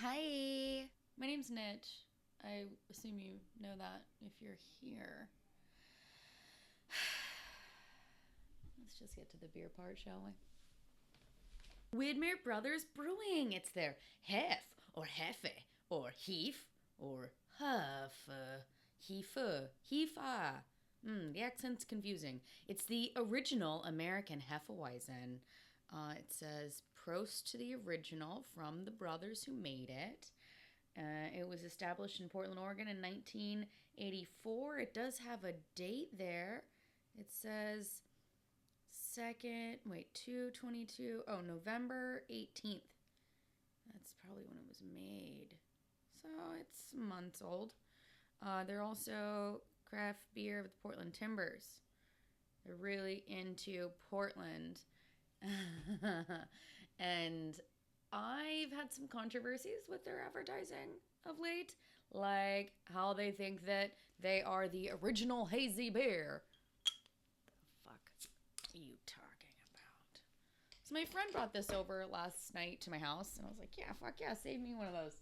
Hi, my name's Nitch. I assume you know that if you're here. Let's just get to the beer part, shall we? Widmer Brothers Brewing. It's their Hef or Hefe or Hefe or Hefe. Hefa. The accent's confusing. It's the original American Hefeweizen. It says Prost to the original from the brothers who made it. It was established in Portland, Oregon in 1984. It does have a date there. It says 222. Oh, November 18th. That's probably when it was made. So it's months old. They're also craft beer with Portland Timbers. They're really into Portland. And I've had some controversies with their advertising of late, like how they think that they are the original hazy beer. The fuck are you talking about? So my friend brought this over last night to my house, and I was like, yeah, fuck yeah, save me one of those.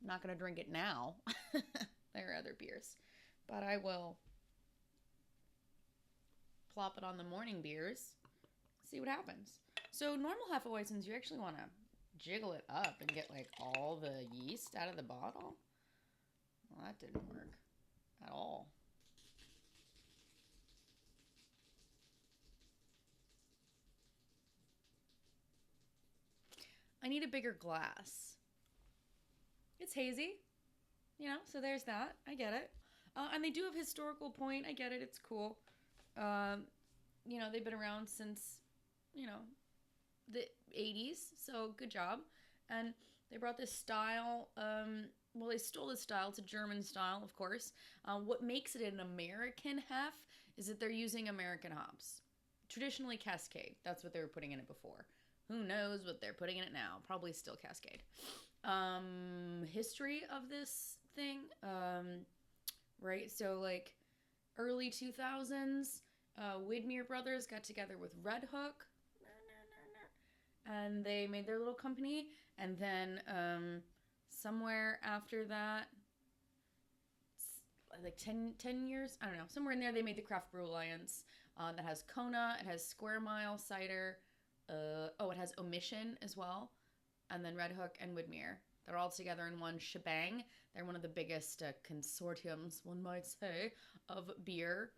I'm not gonna drink it now. There are other beers, but I will plop it on the morning beers, see what happens. So normal Hefeweizens, you actually want to jiggle it up and get like all the yeast out of the bottle. Well, that didn't work at all. I need a bigger glass. It's hazy, so there's that. I get it. And they do have historical point. I get it. It's cool. They've been around since, the 80s, so good job. And they brought this style, they stole this style. It's a German style, of course. What makes it an American hef is that they're using American hops. Traditionally Cascade, that's what they were putting in it before. Who knows what they're putting in it now? Probably still Cascade. History of this thing, right? So like early 2000s, Widmer Brothers got together with Red Hook, and they made their little company. And then somewhere after that, like 10 years, I don't know, somewhere in there, they made the Craft Brew Alliance that has Kona, it has Square Mile Cider, it has Omission as well, and then Red Hook and Widmer. They're all together in one shebang. They're one of the biggest consortiums, one might say, of beer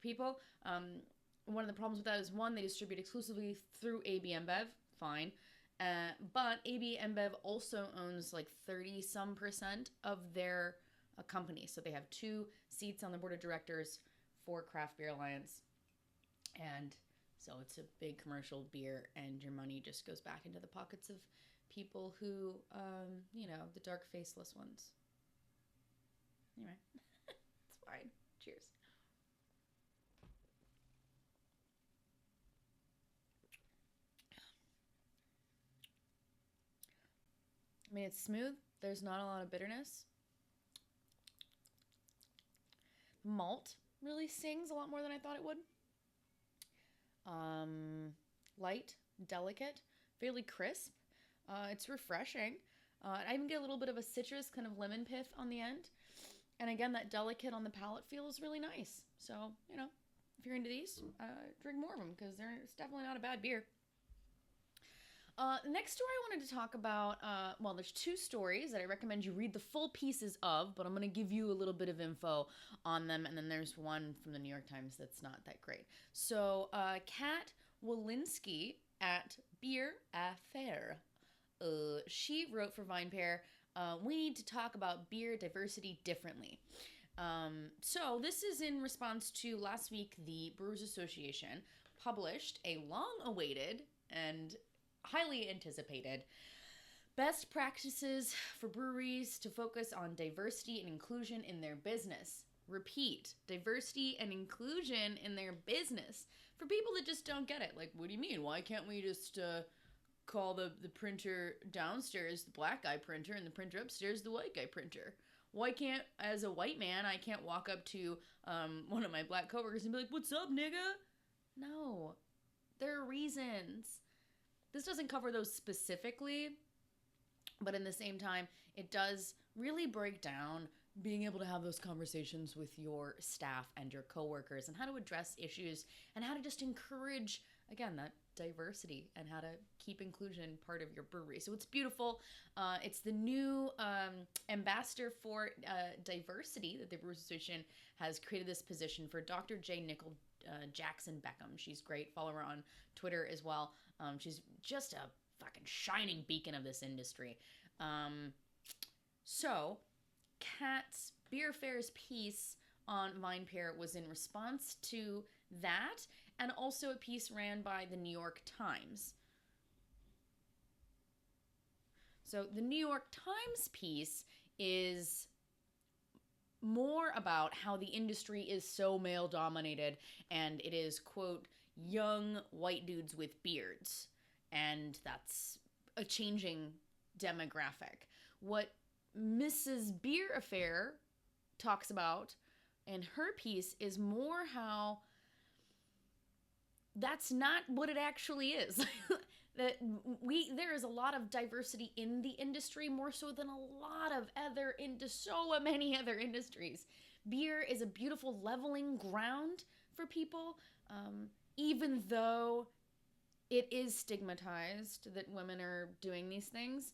people. One of the problems with that is, one, they distribute exclusively through AB InBev. Fine. But AB InBev also owns like 30% of their company. So they have 2 seats on the board of directors for Craft Beer Alliance. And so it's a big commercial beer, and your money just goes back into the pockets of people who, the dark faceless ones. Anyway, it's fine. Cheers. I mean, it's smooth. There's not a lot of bitterness. Malt really sings a lot more than I thought it would. Light, delicate, fairly crisp. It's refreshing. I even get a little bit of a citrus, kind of lemon pith on the end. And again, that delicate on the palate feels really nice. So, if you're into these, drink more of them, because it's definitely not a bad beer. Next story I wanted to talk about, there's 2 stories that I recommend you read the full pieces of, but I'm going to give you a little bit of info on them, and then there's one from the New York Times that's not that great. So, Kat Walensky at Beer Affair, she wrote for VinePair, we need to talk about beer diversity differently. So this is in response to last week, the Brewers Association published a long-awaited and highly anticipated best practices for breweries to focus on diversity and inclusion in their business. Repeat, diversity and inclusion in their business. For people that just don't get it. Like, what do you mean? Why can't we just call the printer downstairs the black guy printer and the printer upstairs the white guy printer? Why can't, as a white man, I can't walk up to one of my black coworkers and be like, what's up, nigga? No. There are reasons. This doesn't cover those specifically, But in the same time, it does really break down being able to have those conversations with your staff and your coworkers and how to address issues and how to just encourage, again, that diversity and how to keep inclusion part of your brewery. So it's beautiful. It's the new ambassador for diversity that the Brewers Association has created this position for Dr. J. Nickel Jackson Beckham. She's great. Follow her on Twitter as well. She's just a fucking shining beacon of this industry. So Kat's Beer Fair's piece on VinePair was in response to that, and also a piece ran by the New York Times. So the New York Times piece is more about how the industry is so male-dominated, and it is, quote, young white dudes with beards, and that's a changing demographic. What Mrs. Beer Affair talks about in her piece is more how that's not what it actually is. That there is a lot of diversity in the industry, more so than a lot of so many other industries. Beer is a beautiful leveling ground for people, even though it is stigmatized that women are doing these things.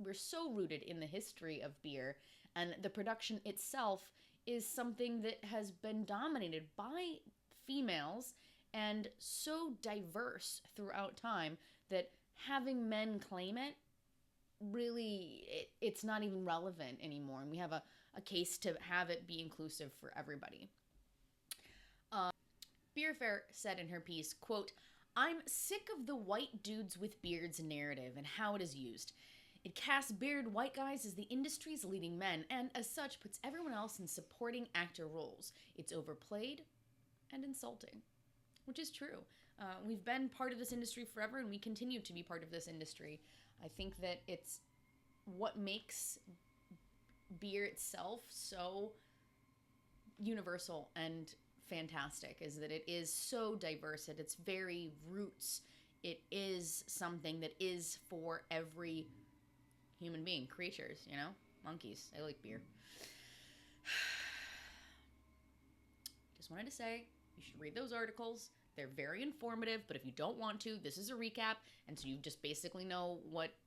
We're so rooted in the history of beer, and the production itself is something that has been dominated by females and so diverse throughout time that having men claim it, really, it's not even relevant anymore. And we have a case to have it be inclusive for everybody. Beer Fair said in her piece, quote, "I'm sick of the white dudes with beards narrative and how it is used. It casts bearded white guys as the industry's leading men, and as such puts everyone else in supporting actor roles. It's overplayed and insulting." Which is true. We've been part of this industry forever, and we continue to be part of this industry. I think that it's what makes beer itself so universal and fantastic, is that it is so diverse at its very roots. It is something that is for every human being, creatures, monkeys. They like beer. Just wanted to say, you should read those articles. They're very informative, but if you don't want to, this is a recap, and so you just basically know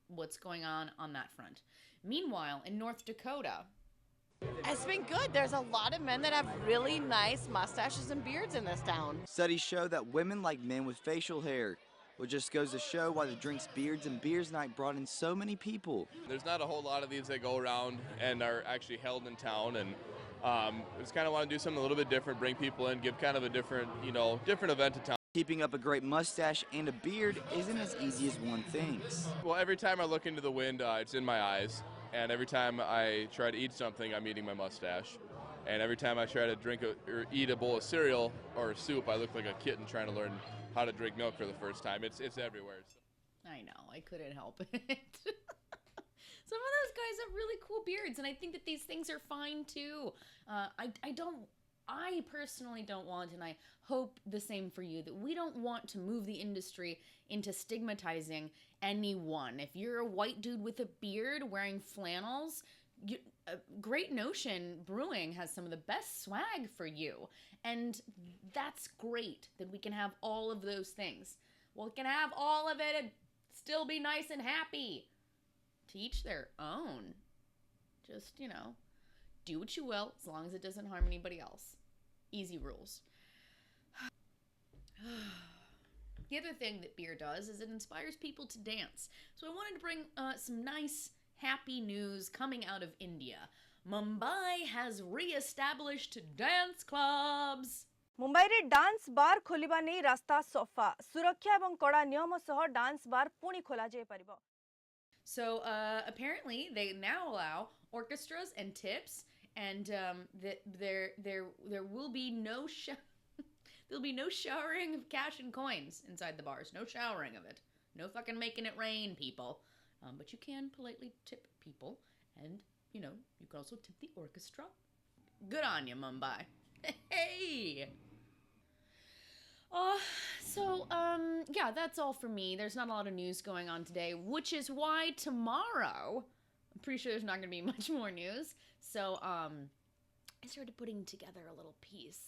what's going on that front. Meanwhile, in North Dakota, it's been good. There's a lot of men that have really nice mustaches and beards in this town. Studies show that women like men with facial hair, which just goes to show why the Drinks Beards and Beers Night brought in so many people. There's not a whole lot of these that go around and are actually held in town, and just kind of want to do something a little bit different, bring people in, give kind of a different event to town. Keeping up a great mustache and a beard isn't as easy as one thinks. Well, every time I look into the wind, it's in my eyes, and every time I try to eat something, I'm eating my mustache. And every time I try to drink or eat a bowl of cereal or soup, I look like a kitten trying to learn how to drink milk for the first time. It's everywhere. I know, I couldn't help it. Some of those guys have really cool beards, and I think that these things are fine too. I personally don't want, and I hope the same for you, that we don't want to move the industry into stigmatizing anyone. If you're a white dude with a beard wearing flannels, Great Notion Brewing has some of the best swag for you. And that's great that we can have all of those things. Well, we can have all of it and still be nice and happy. To each their own. Just, do what you will as long as it doesn't harm anybody else. Easy rules. The other thing that beer does is it inspires people to dance. So I wanted to bring some nice, happy news coming out of India. Mumbai has re-established dance clubs. Mumbai रे dance bar खोलिबा नै रास्ता सफा सुरक्षा एवं कड़ा नियम सह dance bar पुणी खोला जाय परिबो. So apparently they now allow orchestras and tips, and there will be no there'll be no showering of cash and coins inside the bars. No showering of it. No fucking making it rain, people. But you can politely tip people, and you can also tip the orchestra. Good on you, Mumbai. Hey. Yeah, that's all for me. There's not a lot of news going on today, which is why tomorrow, I'm pretty sure there's not going to be much more news. So, I started putting together a little piece.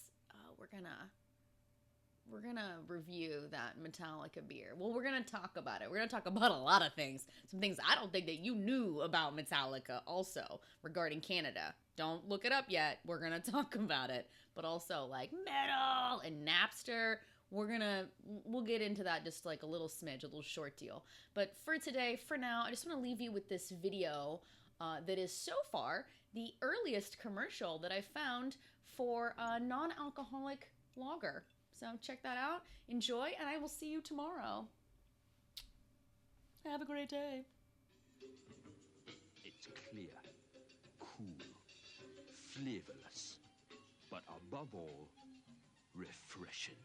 We're gonna review that Metallica beer. Well, we're gonna talk about it. We're gonna talk about a lot of things. Some things I don't think that you knew about Metallica also regarding Canada. Don't look it up yet. We're gonna talk about it. But also like metal and Napster. We'll get into that just like a little smidge, a little short deal. But for today, for now, I just want to leave you with this video that is so far the earliest commercial that I found for a non-alcoholic lager. So check that out, enjoy, and I will see you tomorrow. Have a great day. It's clear, cool, flavorless, but above all, refreshing.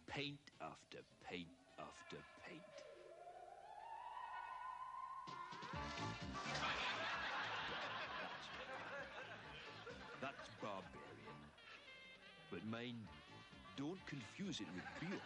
Paint after paint after paint. That's Barbarian. But mind, don't confuse it with beer.